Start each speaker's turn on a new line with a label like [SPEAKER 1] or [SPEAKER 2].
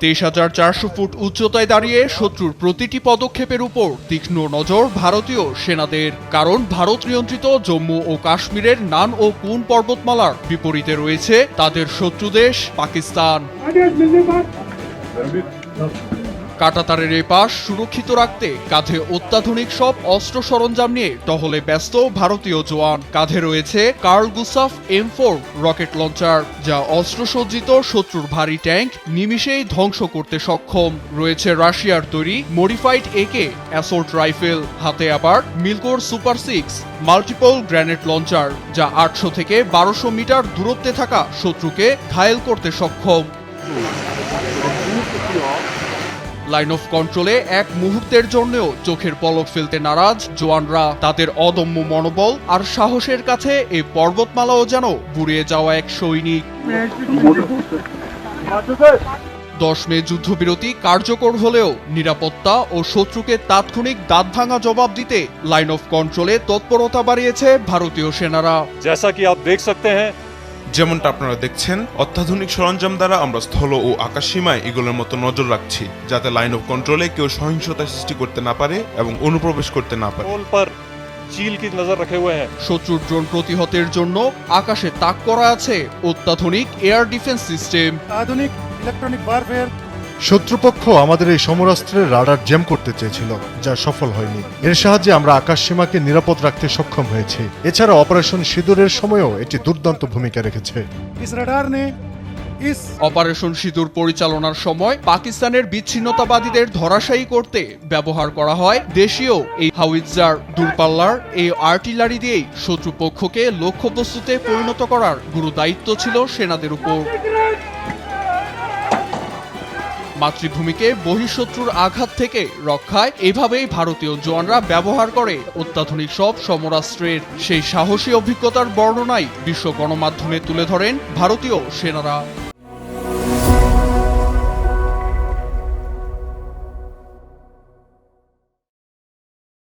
[SPEAKER 1] 23,400 foot উচ্চতায় দাঁড়িয়ে শত্রুর প্রতিটি পদক্ষেপের উপর তীক্ষ্ণ নজর ভারতীয় সেনাদের। কারণ ভারত নিয়ন্ত্রিত জম্মু ও কাশ্মীরের নান ও কুন পর্বতমালার বিপরীতে রয়েছে তাদের শত্রু দেশ পাকিস্তান। কাঁটাতারের এ পাশ সুরক্ষিত রাখতে কাঁধে অত্যাধুনিক সব অস্ত্র সরঞ্জাম নিয়ে টহলে ব্যস্ত ভারতীয় জওয়ান। কাঁধে রয়েছে curl Gustave M4 rocket launcher, যা অস্ত্রসজ্জিত শত্রুর ভারী ট্যাঙ্ক নিমিষেই ধ্বংস করতে সক্ষম। রয়েছে রাশিয়ার তৈরি মডিফাইড AK অ্যাসল্ট রাইফেল, হাতে আবার মিলকোর সুপার 6 মাল্টিপল গ্রেনেড লঞ্চার, যা 800 থেকে 1200 মিটার দূরত্বে থাকা শত্রুকে ঘায়েল করতে সক্ষম। লাইন অফ কন্ট্রোলে এক মুহূর্তের জন্যও চোখের পলক ফেলতে নারাজ জওয়ানরা। তাদের অদম্য মনোবল আর সাহসের কাছে এই পর্বতমালাও যেন বুড়িয়ে যাওয়া এক সৈনিক। 10 মে যুদ্ধবিরতি কার্যকর হলেও নিরাপত্তা ও শত্রুকে তাৎক্ষণিক দাঁতভাঙা জবাব দিতে লাইন অফ কন্ট্রোলে তৎপরতা বাড়িয়েছে ভারতীয় সেনারা।
[SPEAKER 2] जैसा कि आप देख सकते हैं,
[SPEAKER 3] যেমনটা আপনারা দেখছেন, অত্যাধুনিক সরঞ্জাম দ্বারা আমরা স্থল ও আকাশ সীমায় ইগলের মতো নজর রাখছি, যাতে লাইন অফ কন্ট্রোলে কেউ সহিংসতা সৃষ্টি করতে না পারে এবং অনুপ্রবেশ করতে না পারে।
[SPEAKER 2] पोल पर चील की नजर रखे हुए हैं।
[SPEAKER 1] শত্রুর ড্রোন প্রতিহতের জন্য আকাশে তাক করা আছে অত্যাধুনিক এয়ার ডিফেন্স সিস্টেম।
[SPEAKER 4] আধুনিক ইলেকট্রনিক ওয়ারফেয়ার।
[SPEAKER 5] শত্রুপক্ষ আমাদের এই সমরাস্ত্রের রাডার জ্যাম করতে চেয়েছিল, যা সফল হয়নি। এর সাহায্যে আমরা আকাশ সীমাকে নিরাপদ রাখতে সক্ষম হয়েছি। এছাড়া অপারেশন সিঁদুরের সময়ও এটি দুর্দান্ত ভূমিকা রেখেছে।
[SPEAKER 1] অপারেশন সিঁদুর পরিচালনার সময় পাকিস্তানের বিচ্ছিন্নতাবাদীদের ধরাশায়ী করতে ব্যবহার করা হয় দেশীয় এই হাউইটজার। দূরপাল্লার এই আর্টিলারি দিয়েই শত্রুপক্ষকে লক্ষ্যবস্তুতে পরিণত করার গুরু দায়িত্ব ছিল সেনাদের উপর। মাতৃভূমিকে বহিঃশত্রুর আঘাত থেকে রক্ষায় এভাবেই ভারতীয় জওয়ানরা ব্যবহার করে অত্যাধুনিক সব সমরাস্ত্রের। সেই সাহসী অভিজ্ঞতার বর্ণনাই বিশ্ব গণমাধ্যমে তুলে ধরেন ভারতীয় সেনারা।